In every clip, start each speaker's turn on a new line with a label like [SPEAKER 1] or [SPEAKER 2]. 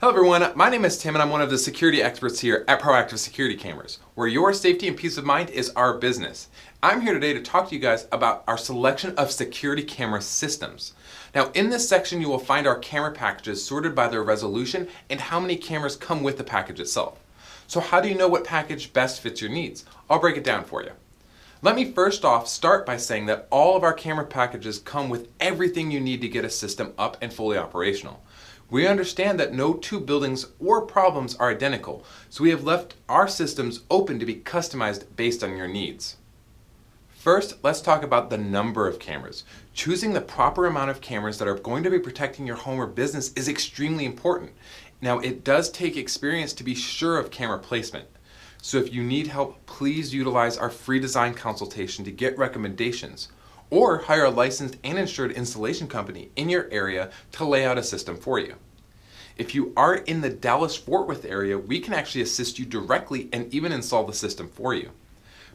[SPEAKER 1] Hello everyone, my name is Tim and I'm one of the security experts here at Proactive Security Cameras, where your safety and peace of mind is our business. I'm here today to talk to you guys about our selection of security camera systems. Now in this section you will find our camera packages sorted by their resolution and how many cameras come with the package itself. So how do you know what package best fits your needs? I'll break it down for you. Let me first off start by saying that all of our camera packages come with everything you need to get a system up and fully operational. We understand that no two buildings or problems are identical, so we have left our systems open to be customized based on your needs. First, let's talk about the number of cameras. Choosing the proper amount of cameras that are going to be protecting your home or business is extremely important. Now, it does take experience to be sure of camera placement. So if you need help, please utilize our free design consultation to get recommendations, or hire a licensed and insured installation company in your area to lay out a system for you. If you are in the Dallas-Fort Worth area, we can actually assist you directly and even install the system for you.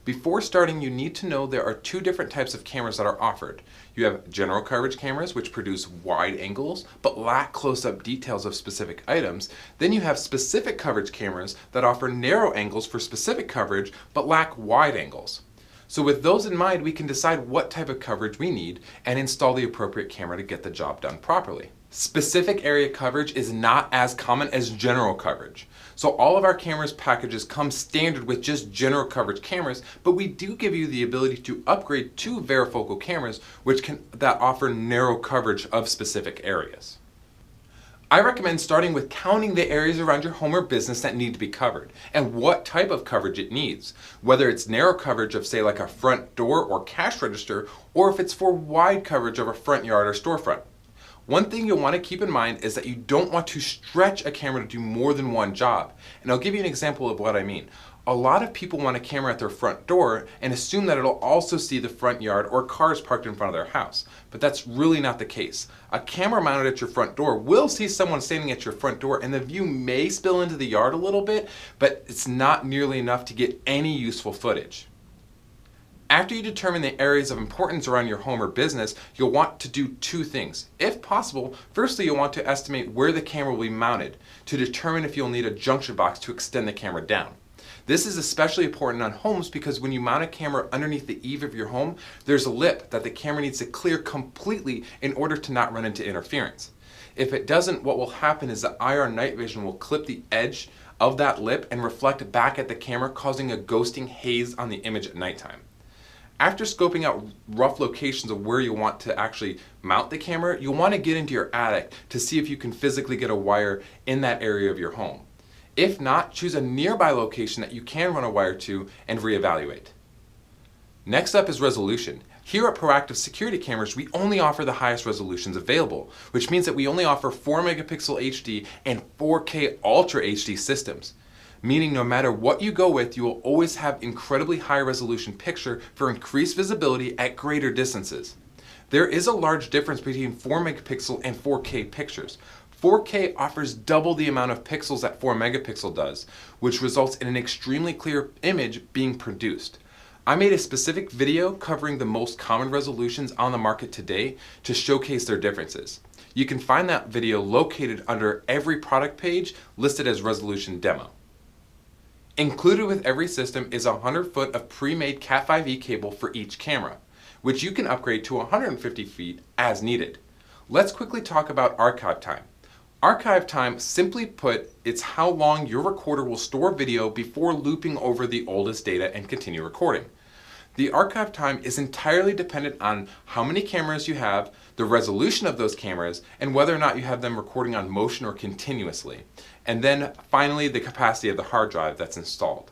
[SPEAKER 1] Before starting, you need to know there are two different types of cameras that are offered. You have general coverage cameras, which produce wide angles but lack close-up details of specific items. Then you have specific coverage cameras that offer narrow angles for specific coverage but lack wide angles. So with those in mind, we can decide what type of coverage we need and install the appropriate camera to get the job done properly. Specific area coverage is not as common as general coverage. So all of our cameras packages come standard with just general coverage cameras, but we do give you the ability to upgrade to varifocal cameras that offer narrow coverage of specific areas. I recommend starting with counting the areas around your home or business that need to be covered and what type of coverage it needs. Whether it's narrow coverage of say like a front door or cash register, or if it's for wide coverage of a front yard or storefront. One thing you'll want to keep in mind is that you don't want to stretch a camera to do more than one job. And I'll give you an example of what I mean. A lot of people want a camera at their front door and assume that it'll also see the front yard or cars parked in front of their house. But that's really not the case. A camera mounted at your front door will see someone standing at your front door and the view may spill into the yard a little bit, but it's not nearly enough to get any useful footage. After you determine the areas of importance around your home or business, you'll want to do two things. If possible, firstly you'll want to estimate where the camera will be mounted to determine if you'll need a junction box to extend the camera down. This is especially important on homes because when you mount a camera underneath the eave of your home, there's a lip that the camera needs to clear completely in order to not run into interference. If it doesn't, what will happen is the IR night vision will clip the edge of that lip and reflect back at the camera, causing a ghosting haze on the image at nighttime. After scoping out rough locations of where you want to actually mount the camera, you'll want to get into your attic to see if you can physically get a wire in that area of your home. If not, choose a nearby location that you can run a wire to and reevaluate. Next up is resolution. Here at Proactive Security Cameras, we only offer the highest resolutions available, which means that we only offer 4 megapixel HD and 4K Ultra HD systems. Meaning no matter what you go with, you will always have incredibly high resolution picture for increased visibility at greater distances. There is a large difference between 4 megapixel and 4K pictures. 4K offers double the amount of pixels that 4 megapixel does, which results in an extremely clear image being produced. I made a specific video covering the most common resolutions on the market today to showcase their differences. You can find that video located under every product page listed as resolution demo. Included with every system is a 100-foot of pre-made Cat5e cable for each camera, which you can upgrade to 150 feet as needed. Let's quickly talk about archive time. Archive time, simply put, it's how long your recorder will store video before looping over the oldest data and continue recording. The archive time is entirely dependent on how many cameras you have, the resolution of those cameras, and whether or not you have them recording on motion or continuously. And then finally, the capacity of the hard drive that's installed.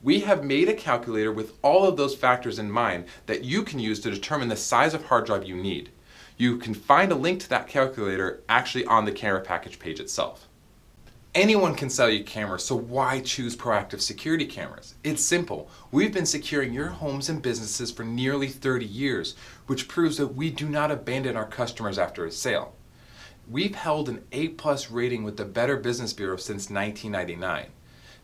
[SPEAKER 1] We have made a calculator with all of those factors in mind that you can use to determine the size of hard drive you need. You can find a link to that calculator actually on the camera package page itself. Anyone can sell you cameras, so why choose Proactive Security Cameras? It's simple. We've been securing your homes and businesses for nearly 30 years, which proves that we do not abandon our customers after a sale. We've held an A+ rating with the Better Business Bureau since 1999.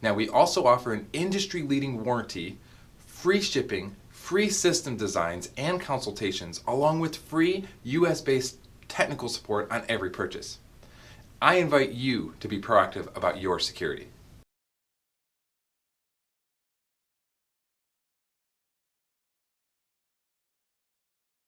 [SPEAKER 1] Now we also offer an industry-leading warranty, free shipping, free system designs and consultations, along with free US-based technical support on every purchase. I invite you to be proactive about your security.